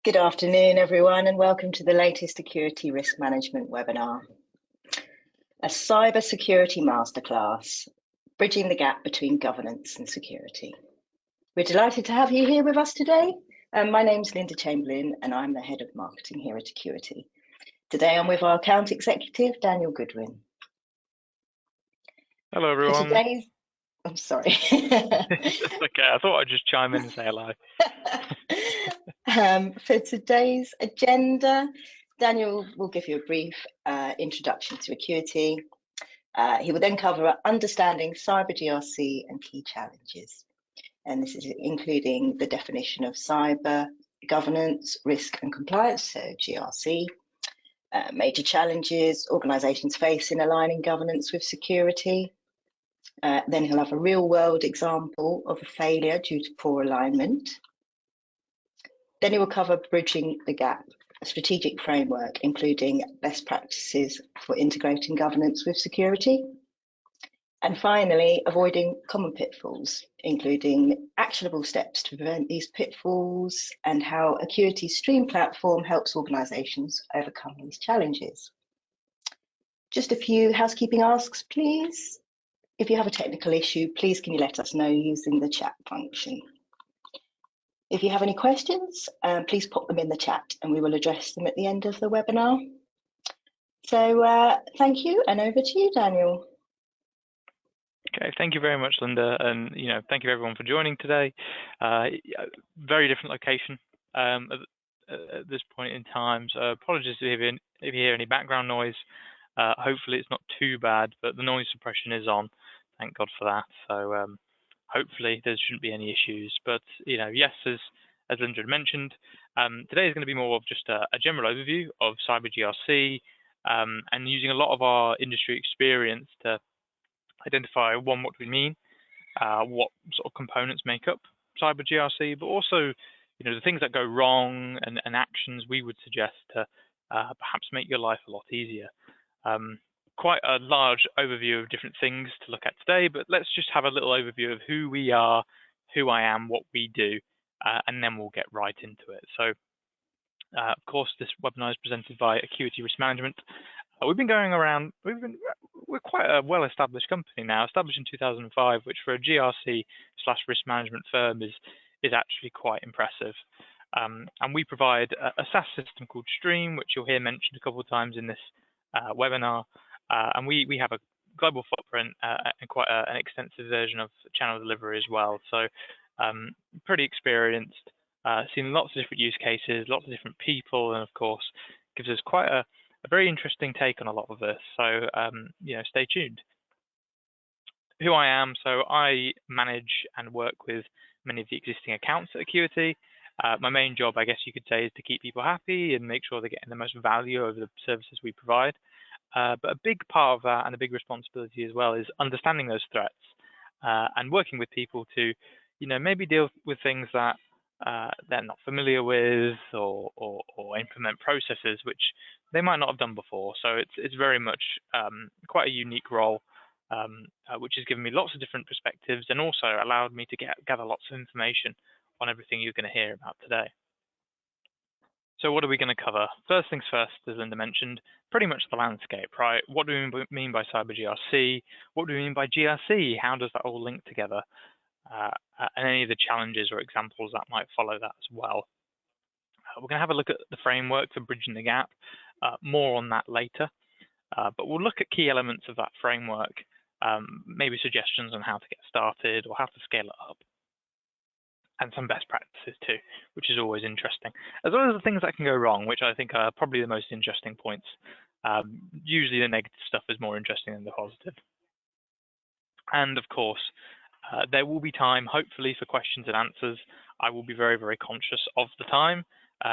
Good afternoon, everyone, and welcome to the latest Security Risk Management webinar, a cybersecurity masterclass, bridging the gap between governance and security. We're delighted to have you here with us today. My name's Linda Chamberlain, and I'm the Head of Marketing here at Acuity. Today, I'm with our Account Executive, Daniel Goodwin. Hello, everyone. I'm sorry. It's okay, I thought I'd just chime in and say hello. For today's agenda, Daniel will give you a brief introduction to Acuity. He will then cover understanding cyber GRC and key challenges. And this is including the definition of cyber governance, risk and compliance, so GRC, major challenges organisations face in aligning governance with security. Then he'll have a real world example of a failure due to poor alignment. Then he will cover bridging the gap, a strategic framework, including best practices for integrating governance with security. And finally, avoiding common pitfalls, including actionable steps to prevent these pitfalls and how Acuity's Stream platform helps organisations overcome these challenges. Just a few housekeeping asks, please. If you have a technical issue, please can you let us know using the chat function. If you have any questions, please pop them in the chat and we will address them at the end of the webinar. So thank you, and over to you, Daniel. Okay, thank you very much, Linda, and thank you everyone for joining today. Very different location at this point in time, so apologies if you hear any background noise. Hopefully it's not too bad, but the noise suppression is on. Thank God for that. So hopefully there shouldn't be any issues. But yes, as Linda had mentioned, today is going to be more of just a general overview of cyber GRC, and using a lot of our industry experience to identify what do we mean, what sort of components make up cyber GRC, but also the things that go wrong and actions we would suggest to perhaps make your life a lot easier. Quite a large overview of different things to look at today, but let's just have a little overview of who we are, who I am, what we do, and then we'll get right into it. So, of course, this webinar is presented by Acuity Risk Management. We've been going around, we're quite a well-established company now, established in 2005, which for a GRC/risk management firm is actually quite impressive. And we provide a SaaS system called Stream, which you'll hear mentioned a couple of times in this webinar. And we have a global footprint and quite an extensive version of channel delivery as well. So pretty experienced, seen lots of different use cases, lots of different people, and of course gives us quite a very interesting take on a lot of this. So stay tuned. Who I am, so I manage and work with many of the existing accounts at Acuity. My main job, I guess you could say, is to keep people happy and make sure they're getting the most value over the services we provide. But a big part of that and a big responsibility as well is understanding those threats and working with people to, maybe deal with things that they're not familiar with or implement processes which they might not have done before. So it's very much quite a unique role, which has given me lots of different perspectives and also allowed me to gather lots of information on everything you're going to hear about today. So what are we going to cover? First things first, as Linda mentioned, pretty much the landscape, right? What do we mean by cyber GRC? What do we mean by GRC? How does that all link together? And any of the challenges or examples that might follow that as well. We're going to have a look at the framework for bridging the gap, more on that later. But we'll look at key elements of that framework, maybe suggestions on how to get started or how to scale it up. And some best practices too, which is always interesting, as well as the things that can go wrong, which I think are probably the most interesting points. Usually the negative stuff is more interesting than the positive. And of course, there will be time, hopefully, for questions and answers. I will be very, very conscious of the time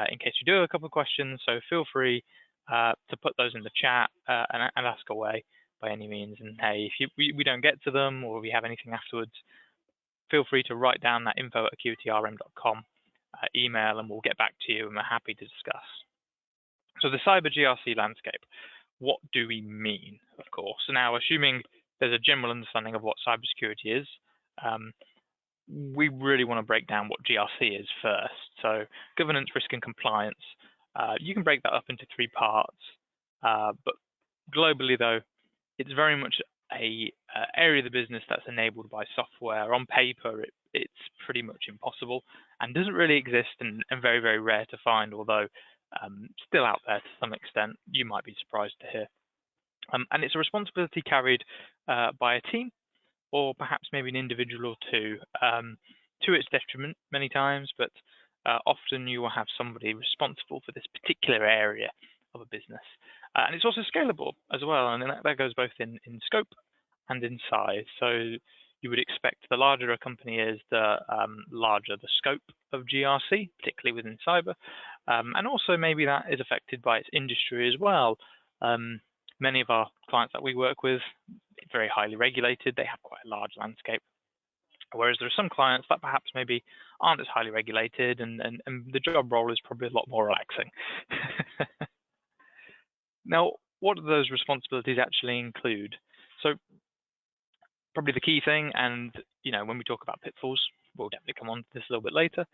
in case you do have a couple of questions. So feel free to put those in the chat and ask away by any means. And hey, if we don't get to them or we have anything afterwards, feel free to write down that info@acuityrm.com email and we'll get back to you and we're happy to discuss. So the cyber GRC landscape, what do we mean, of course? So now, assuming there's a general understanding of what cybersecurity is, we really want to break down what GRC is first. So governance, risk, and compliance. You can break that up into 3 parts, but globally, though, it's very much a area of the business that's enabled by software. On paper, it's pretty much impossible and doesn't really exist, and very, very rare to find, although still out there to some extent. You might be surprised to hear. And it's a responsibility carried by a team, or perhaps maybe an individual or two, to its detriment many times, but often you will have somebody responsible for this particular area of a business. And it's also scalable as well, and that goes both in scope and in size. So you would expect the larger a company is, the larger the scope of GRC, particularly within cyber. And also maybe that is affected by its industry as well. Many of our clients that we work with, very highly regulated, they have quite a large landscape. Whereas there are some clients that perhaps maybe aren't as highly regulated, and the job role is probably a lot more relaxing. Now, what do those responsibilities actually include? So probably the key thing, and when we talk about pitfalls, we'll definitely come on to this a little bit later,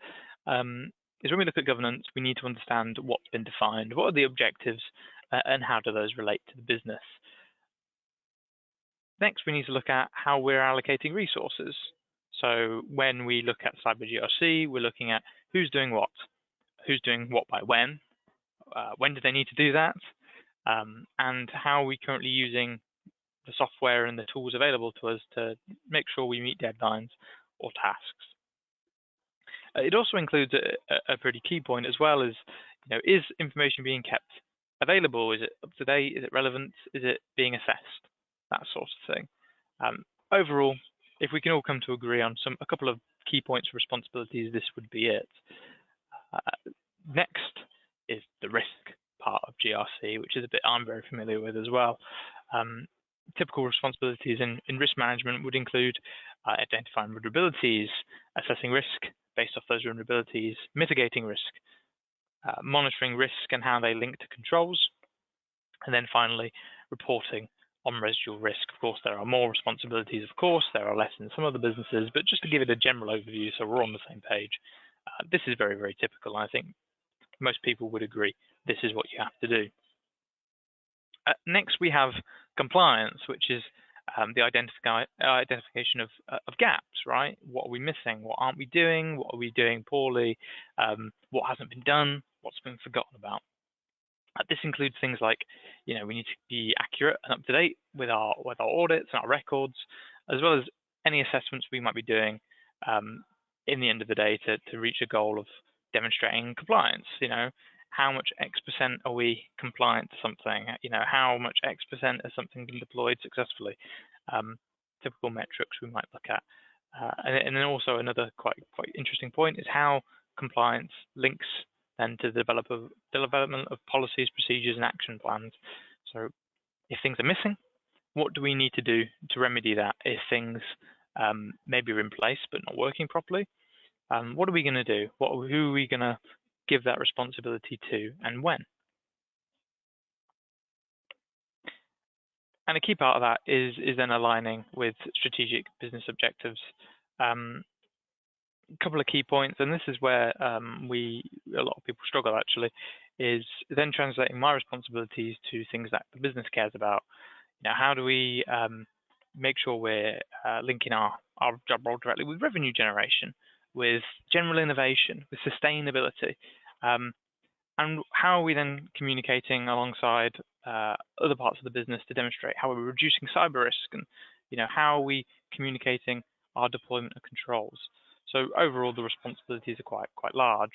is when we look at governance, we need to understand what's been defined, what are the objectives, and how do those relate to the business. Next, we need to look at how we're allocating resources. So when we look at cyber GRC, we're looking at who's doing what by when do they need to do that, and how are we currently using the software and the tools available to us to make sure we meet deadlines or tasks. It also includes a pretty key point as well, is is information being kept available? Is it up to date? Is it relevant? Is it being assessed? That sort of thing. Overall, if we can all come to agree on a couple of key points of responsibilities, this would be it. Next is the risk part of GRC, which is a bit I'm very familiar with as well. Typical responsibilities in risk management would include identifying vulnerabilities, assessing risk based off those vulnerabilities, mitigating risk, monitoring risk and how they link to controls, and then finally reporting on residual risk. Of course, there are more responsibilities, of course, there are less in some other businesses, but just to give it a general overview so we're on the same page, this is very, very typical. I think most people would agree this is what you have to do. Next, we have compliance, which is the identification of gaps, right? What are we missing? What aren't we doing? What are we doing poorly? What hasn't been done? What's been forgotten about? This includes things like, we need to be accurate and up to date with our audits and our records, as well as any assessments we might be doing in the end of the day to reach a goal of demonstrating compliance. How much X% are we compliant to something? How much X% has something been deployed successfully? Typical metrics we might look at. And then also another quite interesting point is how compliance links then to the development of policies, procedures, and action plans. So if things are missing, what do we need to do to remedy that? If things maybe are in place but not working properly, what are we going to do? Who are we going to give that responsibility to, and when? And a key part of that is then aligning with strategic business objectives. A couple of key points, and this is where a lot of people struggle actually, is then translating my responsibilities to things that the business cares about. How do we make sure we're linking our job role directly with revenue generation, with general innovation, with sustainability, and how are we then communicating alongside other parts of the business to demonstrate how we're reducing cyber risk, and how are we communicating our deployment of controls? So overall, the responsibilities are quite large.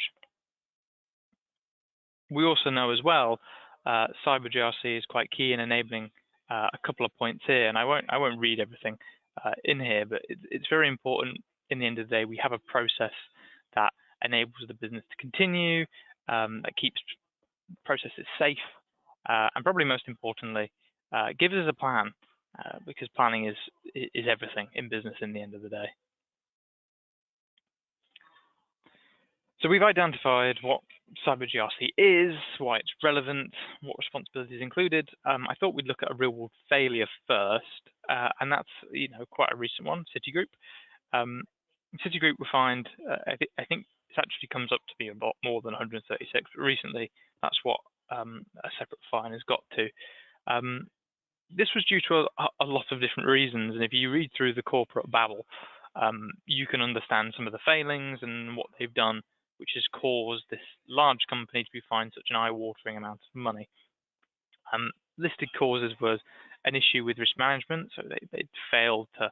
We also know as well, cyber GRC is quite key in enabling a couple of points here, and I won't read everything in here, but it's very important. In the end of the day, we have a process that enables the business to continue, that keeps processes safe, and probably most importantly, gives us a plan, because planning is everything in business in the end of the day. So we've identified what cyber GRC is, why it's relevant, what responsibilities included. I thought we'd look at a real-world failure first, and that's quite a recent one, Citigroup. Citigroup will find, I think it actually comes up to be a lot more than 136, but recently that's what a separate fine has got to. This was due to a lot of different reasons, and if you read through the corporate babble, you can understand some of the failings and what they've done, which has caused this large company to be fined such an eye-watering amount of money. Listed causes was an issue with risk management, so they'd failed to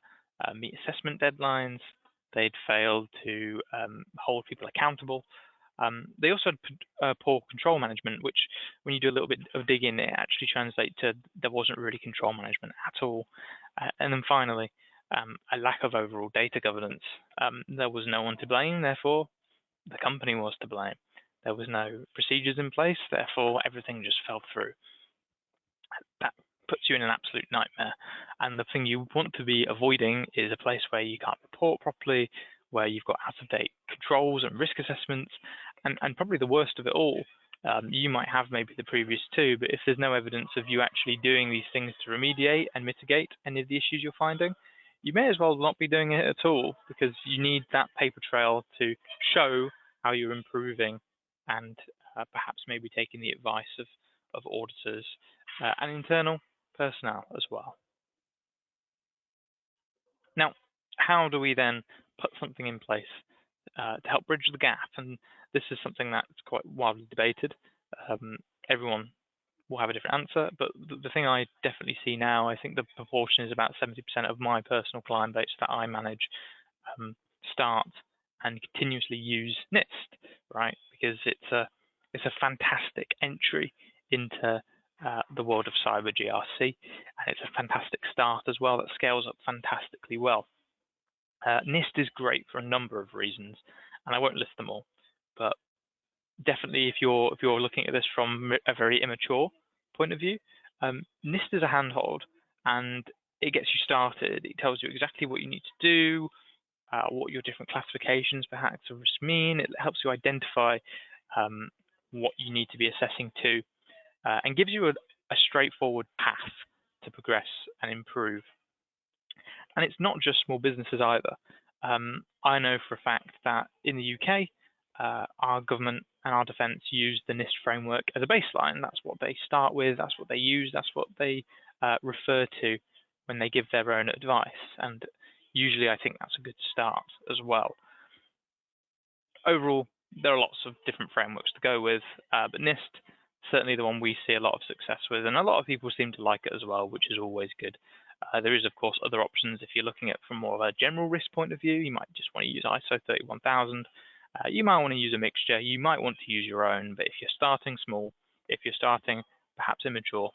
meet assessment deadlines, they'd failed to hold people accountable. They also had poor control management, which when you do a little bit of digging, it actually translates to there wasn't really control management at all. And then finally, a lack of overall data governance. There was no one to blame, therefore the company was to blame. There was no procedures in place, therefore everything just fell through. That puts you in an absolute nightmare. And the thing you want to be avoiding is a place where you can't report properly, where you've got out-of-date controls and risk assessments, and probably the worst of it all, you might have maybe the previous two, but if there's no evidence of you actually doing these things to remediate and mitigate any of the issues you're finding, you may as well not be doing it at all, because you need that paper trail to show how you're improving and perhaps maybe taking the advice of auditors and internal personnel as well. Now, how do we then put something in place to help bridge the gap? And this is something that's quite widely debated. Everyone will have a different answer, but the thing I definitely see now, I think the proportion is about 70% of my personal client base that I manage start and continuously use NIST, right? Because it's a fantastic entry into the world of cyber GRC, and it's a fantastic start as well that scales up fantastically well. NIST is great for a number of reasons, and I won't list them all, but definitely if you're looking at this from a very immature point of view, NIST is a handhold, and it gets you started. It tells you exactly what you need to do, what your different classifications perhaps of risk mean. It helps you identify what you need to be assessing to, and gives you a straightforward path to progress and improve. And it's not just small businesses either. I know for a fact that in the UK, our government and our defence use the NIST framework as a baseline. That's what they start with, that's what they use, that's what they refer to when they give their own advice. And usually I think that's a good start as well. Overall, there are lots of different frameworks to go with, but NIST, certainly the one we see a lot of success with, and a lot of people seem to like it as well, which is always good. There is, of course, other options if you're looking at from more of a general risk point of view. You might just want to use ISO 31000. You might want to use a mixture. You might want to use your own, but if you're starting small, if you're starting perhaps immature,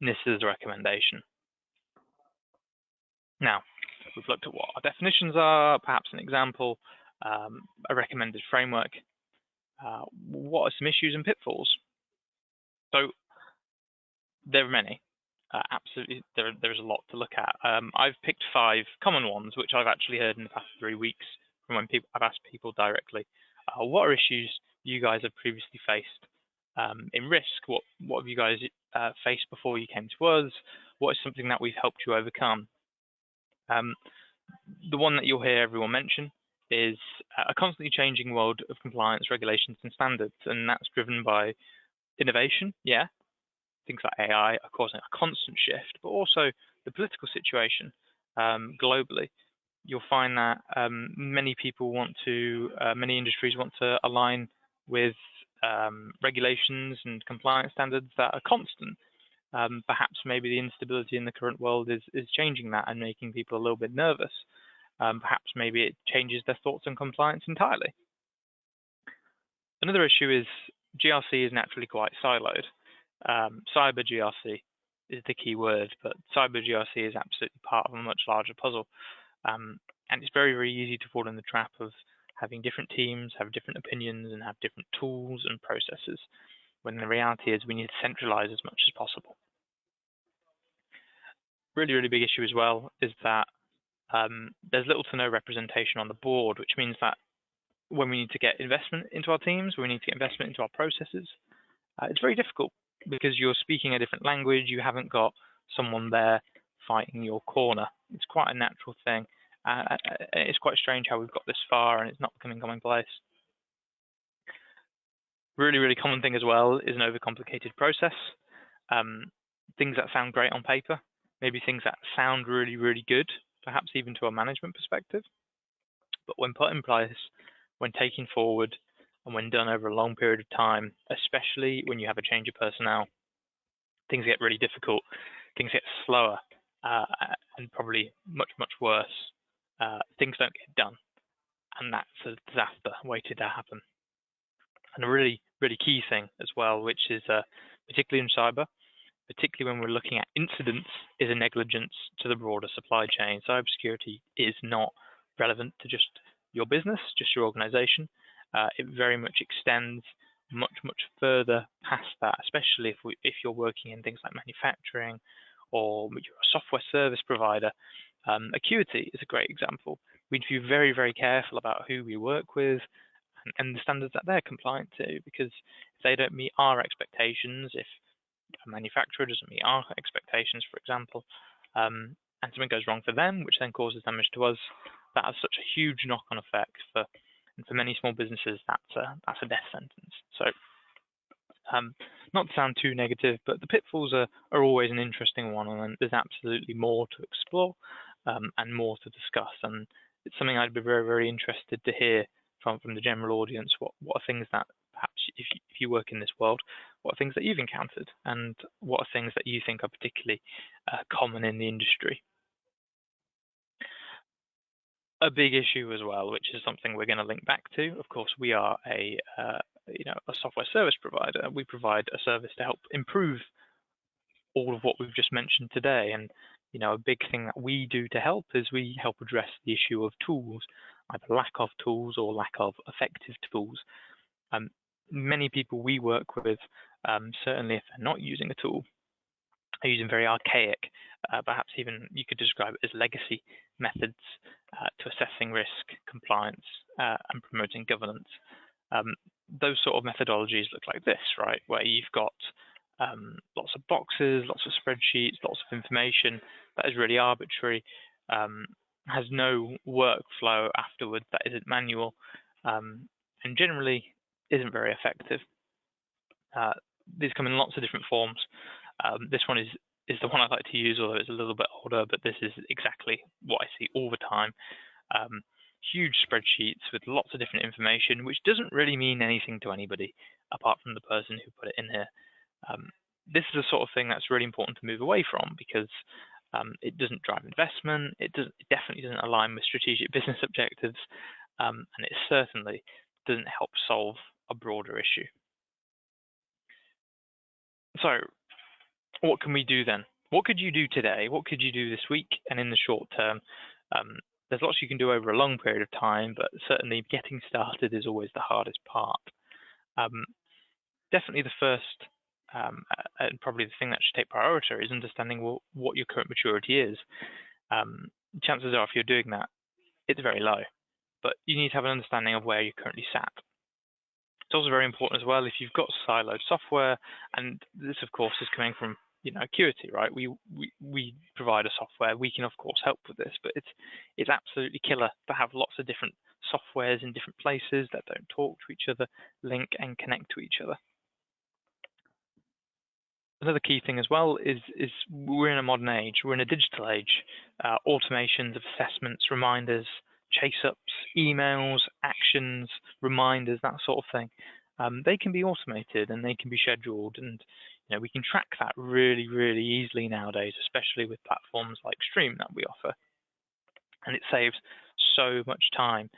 this is the recommendation. Now, we've looked at what our definitions are, perhaps an example, a recommended framework. What are some issues and pitfalls? So there are many. Absolutely, there's a lot to look at. I've picked 5 common ones, which I've actually heard in the past 3 weeks from when I've asked people directly. What are issues you guys have previously faced in risk? What have you guys faced before you came to us? What is something that we've helped you overcome? The one that you'll hear everyone mention is a constantly changing world of compliance, regulations, and standards, and that's driven by innovation, yeah. Things like AI are causing a constant shift, but also the political situation globally. You'll find that many industries want to align with regulations and compliance standards that are constant. Perhaps maybe the instability in the current world is changing that and making people a little bit nervous. Perhaps maybe it changes their thoughts on compliance entirely. Another issue is GRC is naturally quite siloed. Cyber GRC is the key word, but cyber GRC is absolutely part of a much larger puzzle. And it's very, very easy to fall in the trap of having different teams, have different opinions, and have different tools and processes, when the reality is we need to centralize as much as possible. Really, really big issue as well is that there's little to no representation on the board, which means that when we need to get investment into our teams, when we need to get investment into our processes, it's very difficult because you're speaking a different language, you haven't got someone there fighting your corner. It's quite a natural thing. It's quite strange how we've got this far and it's not becoming commonplace. Really, really common thing as well is an overcomplicated process. Things that sound great on paper, maybe things that sound really, really good, perhaps even to a management perspective, but when put in place, when taken forward, and when done over a long period of time, especially when you have a change of personnel, things get really difficult, things get slower, and probably much, much worse. Things don't get done, and that's a disaster waiting to happen. And a really, really key thing as well, which is particularly in cyber, particularly when we're looking at incidents, is a negligence to the broader supply chain. Cybersecurity is not relevant to just your business, just your organization. It very much extends much, much further past that, especially if you're working in things like manufacturing or you're a software service provider. Acuity is a great example. We need to be very, very careful about who we work with and the standards that they're compliant to, because if they don't meet our expectations, if a manufacturer doesn't meet our expectations, for example, and something goes wrong for them, which then causes damage to us, that has such a huge knock-on effect and for many small businesses, that's a death sentence. So, not to sound too negative, but the pitfalls are always an interesting one, and there's absolutely more to explore and more to discuss. And it's something I'd be very, very interested to hear from the general audience. What are things that perhaps if you work in this world, what are things that you've encountered, and what are things that you think are particularly common in the industry? A big issue as well, which is something we're going to link back to. Of course, we are a software service provider. We provide a service to help improve all of what we've just mentioned today. And a big thing that we do to help is we help address the issue of tools, either lack of tools or lack of effective tools. Many people we work with, certainly if they're not using a tool, are using very archaic, perhaps even you could describe it as legacy methods to assessing risk, compliance, and promoting governance. Those sort of methodologies look like this, right? Where you've got lots of boxes, lots of spreadsheets, lots of information that is really arbitrary, has no workflow afterwards that isn't manual, and generally isn't very effective. These come in lots of different forms. This one is the one I like to use, although it's a little bit older, but this is exactly what I see all the time. Huge spreadsheets with lots of different information, which doesn't really mean anything to anybody apart from the person who put it in here. This is the sort of thing that's really important to move away from, because it doesn't drive investment, it definitely doesn't align with strategic business objectives, and it certainly doesn't help solve a broader issue. So, what can we do then? What could you do today? What could you do this week and in the short term? There's lots you can do over a long period of time, but certainly getting started is always the hardest part. Definitely the first and probably the thing that should take priority is understanding what your current maturity is. Chances are if you're doing that, it's very low, but you need to have an understanding of where you're currently sat. It's also very important as well if you've got siloed software, and this of course is coming from Acuity, right? We provide a software. We can of course help with this, but it's absolutely killer to have lots of different softwares in different places that don't talk to each other, link and connect to each other. Another key thing as well is we're in a modern age. We're in a digital age. Automations of assessments, reminders, chase-ups, emails, actions, reminders, that sort of thing. They can be automated and they can be scheduled, and we can track that really, really easily nowadays, especially with platforms like Stream that we offer. And it saves so much time.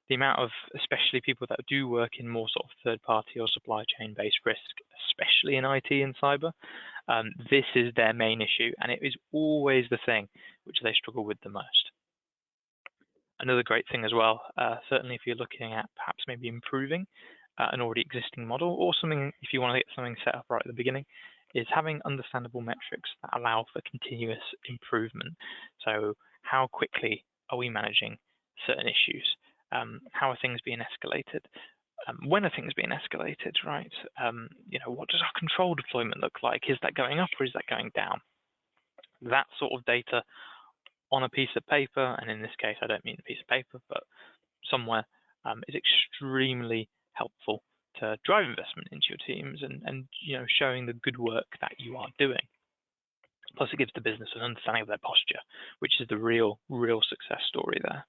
The amount of, especially people that do work in more sort of third-party or supply chain-based risk, especially in IT and cyber, this is their main issue, and it is always the thing which they struggle with the most. Another great thing as well, certainly if you're looking at perhaps maybe improving an already existing model, or something, if you want to get something set up right at the beginning, is having understandable metrics that allow for continuous improvement. So how quickly are we managing certain issues? How are things being escalated? When are things being escalated, right? What does our control deployment look like? Is that going up or is that going down? That sort of data on a piece of paper, and in this case, I don't mean a piece of paper, but somewhere, is extremely helpful to drive investment into your teams and showing the good work that you are doing. Plus, it gives the business an understanding of their posture, which is the real success story there.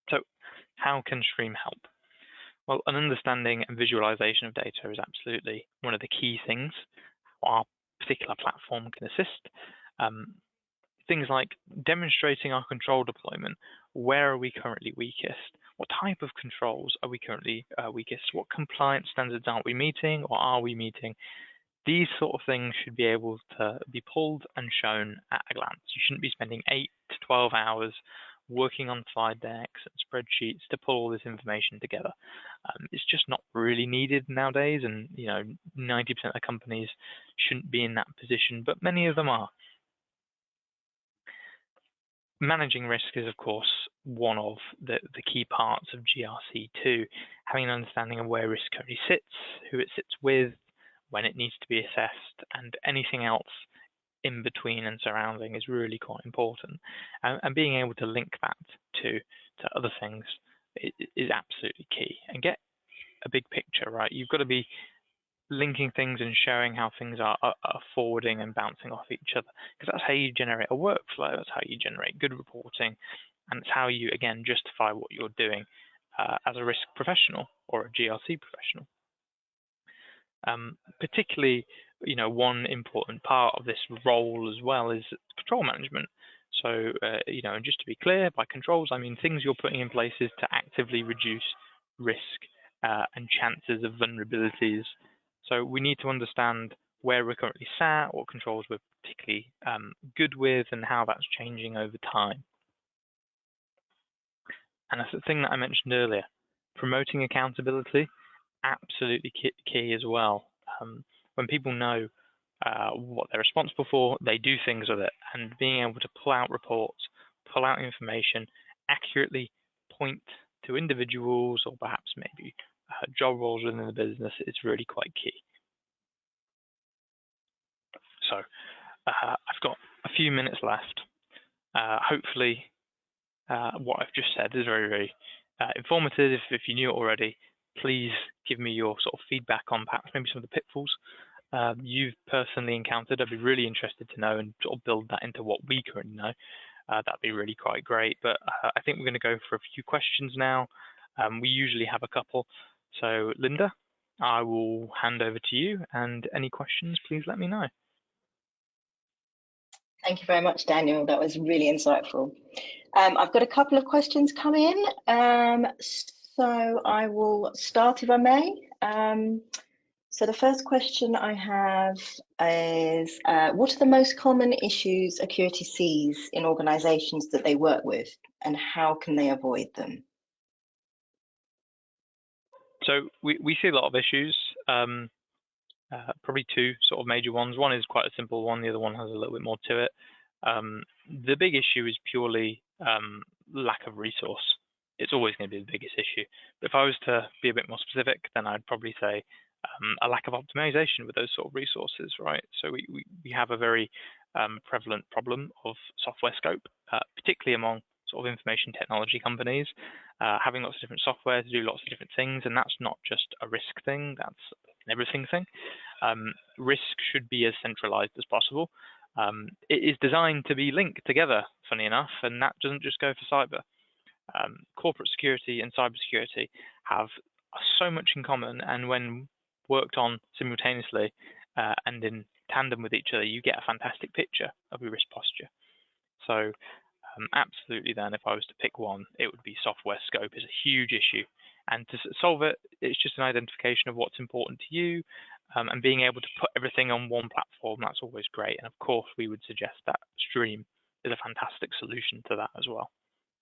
So, how can Stream help? Well, an understanding and visualization of data is absolutely one of the key things our particular platform can assist. Things like demonstrating our control deployment. Where are we currently weakest? What type of controls are we currently weakest? What compliance standards aren't we meeting, or are we meeting? These sort of things should be able to be pulled and shown at a glance. You shouldn't be spending 8 to 12 hours working on slide decks and spreadsheets to pull all this information together. It's just not really needed nowadays, and 90% of the companies shouldn't be in that position, but many of them are. Managing risk is, of course, one of the key parts of GRC too. Having an understanding of where risk currently sits, who it sits with, when it needs to be assessed, and anything else in between and surrounding is really quite important. And being able to link that to other things is absolutely key. And get a big picture, right? You've got to be linking things and showing how things are forwarding and bouncing off each other, because that's how you generate a workflow, that's how you generate good reporting, and it's how you, again, justify what you're doing as a risk professional or a GRC professional. Particularly, one important part of this role as well is control management. So, and just to be clear, by controls, I mean things you're putting in places to actively reduce risk and chances of vulnerabilities. So we need to understand where we're currently sat, what controls we're particularly good with, and how that's changing over time. And that's the thing that I mentioned earlier, promoting accountability, absolutely key as well. When people know what they're responsible for, they do things with it, and being able to pull out reports, pull out information, accurately point to individuals or perhaps maybe job roles within the business is really quite key. So I've got a few minutes left. Hopefully what I've just said is very, very informative. If you knew it already, please give me your sort of feedback on perhaps maybe some of the pitfalls you've personally encountered. I'd be really interested to know and sort of build that into what we currently know. That'd be really quite great. But I think we're going to go for a few questions now. We usually have a couple. So Linda, I will hand over to you, and any questions, please let me know. Thank you very much, Daniel. That was really insightful. I've got a couple of questions come in. So I will start if I may. So the first question I have is, what are the most common issues Acuity sees in organizations that they work with, and how can they avoid them? So we see a lot of issues, probably two sort of major ones. One is quite a simple one, the other one has a little bit more to it. The big issue is purely lack of resource. It's always going to be the biggest issue. But if I was to be a bit more specific, then I'd probably say a lack of optimization with those sort of resources, right? So we have a very prevalent problem of software scope, particularly among sort of information technology companies, having lots of different software to do lots of different things, and that's not just a risk thing, that's an everything thing. Risk should be as centralized as possible. It is designed to be linked together, funny enough, and that doesn't just go for cyber. Corporate security and cybersecurity have so much in common, and when worked on simultaneously and in tandem with each other, you get a fantastic picture of your risk posture. So absolutely then, if I was to pick one, it would be software scope is a huge issue. And to solve it, it's just an identification of what's important to you, and being able to put everything on one platform, that's always great. And of course, we would suggest that Stream is a fantastic solution to that as well.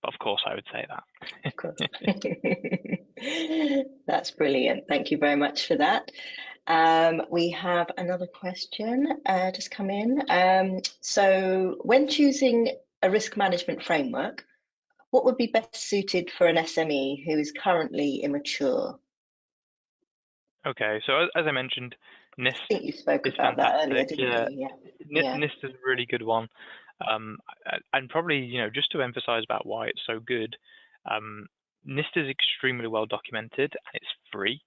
But of course, I would say that. Of course. That's brilliant. Thank you very much for that. We have another question just come in. So when choosing a risk management framework, what would be best suited for an SME who is currently immature? Okay, so as I mentioned, NIST I think you spoke is about fantastic. that earlier, didn't you? Yeah. NIST is a really good one. And probably, you know, just to emphasize about why it's so good, NIST is extremely well documented and it's free.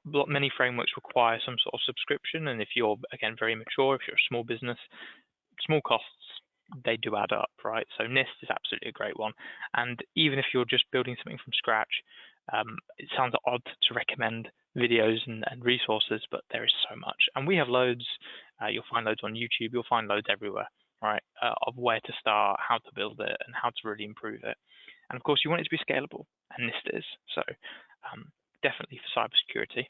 Many frameworks require some sort of subscription, and if you're, again, very mature, if you're a small business, small costs, they do add up, right? So NIST is absolutely a great one. And even if you're just building something from scratch, it sounds odd to recommend videos and resources, but there is so much. And we have loads. You'll find loads on YouTube. You'll find loads everywhere, right, of where to start, how to build it, and how to really improve it. And of course, you want it to be scalable, and NIST is. So definitely for cybersecurity,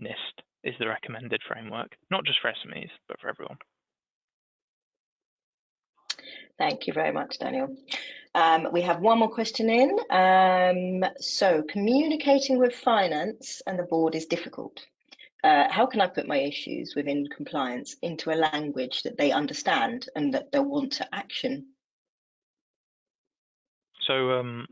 NIST is the recommended framework, not just for SMEs, but for everyone. Thank you very much, Daniel. We have one more question in. So communicating with finance and the board is difficult. How can I put my issues within compliance into a language that they understand and that they'll want to action? So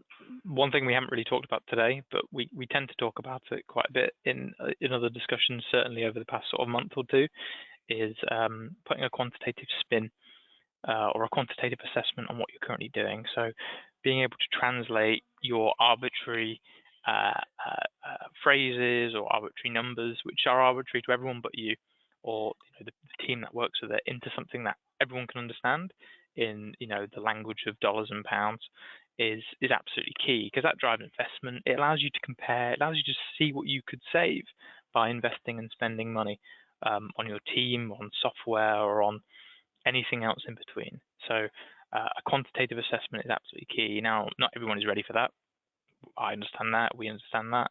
one thing we haven't really talked about today, but we tend to talk about it quite a bit in other discussions, certainly over the past sort of month or two, is putting a quantitative spin or a quantitative assessment on what you're currently doing. So being able to translate your arbitrary phrases or arbitrary numbers, which are arbitrary to everyone but you, or the team that works with it, into something that everyone can understand in the language of dollars and pounds is absolutely key, because that drives investment. It allows you to compare, it allows you to see what you could save by investing and spending money on your team, on software, or on anything else in between. So a quantitative assessment is absolutely key. Now, not everyone is ready for that. I understand that. We understand that.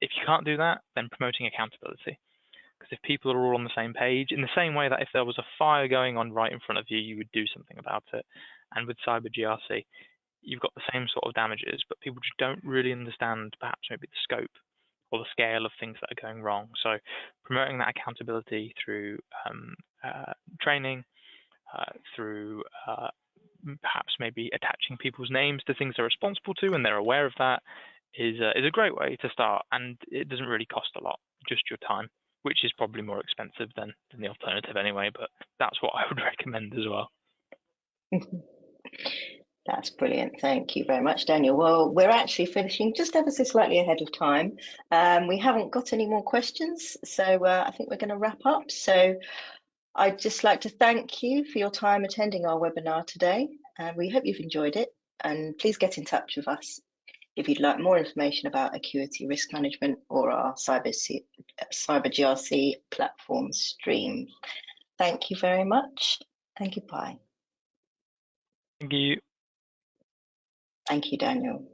If you can't do that, then promoting accountability. Because if people are all on the same page, in the same way that if there was a fire going on right in front of you, you would do something about it. And with cyber GRC, you've got the same sort of damages, but people just don't really understand perhaps maybe the scope or the scale of things that are going wrong. So promoting that accountability through training, through perhaps maybe attaching people's names to things they're responsible to and they're aware of that is a great way to start. And it doesn't really cost a lot, just your time, which is probably more expensive than the alternative anyway, but that's what I would recommend as well. That's brilliant. Thank you very much, Daniel. Well, we're actually finishing just ever so slightly ahead of time. We haven't got any more questions, so I think we're going to wrap up. So I'd just like to thank you for your time attending our webinar today. We hope you've enjoyed it, and please get in touch with us if you'd like more information about Acuity Risk Management or our Cyber GRC platform stream. Thank you very much, and goodbye. Thank you. Thank you, Daniel.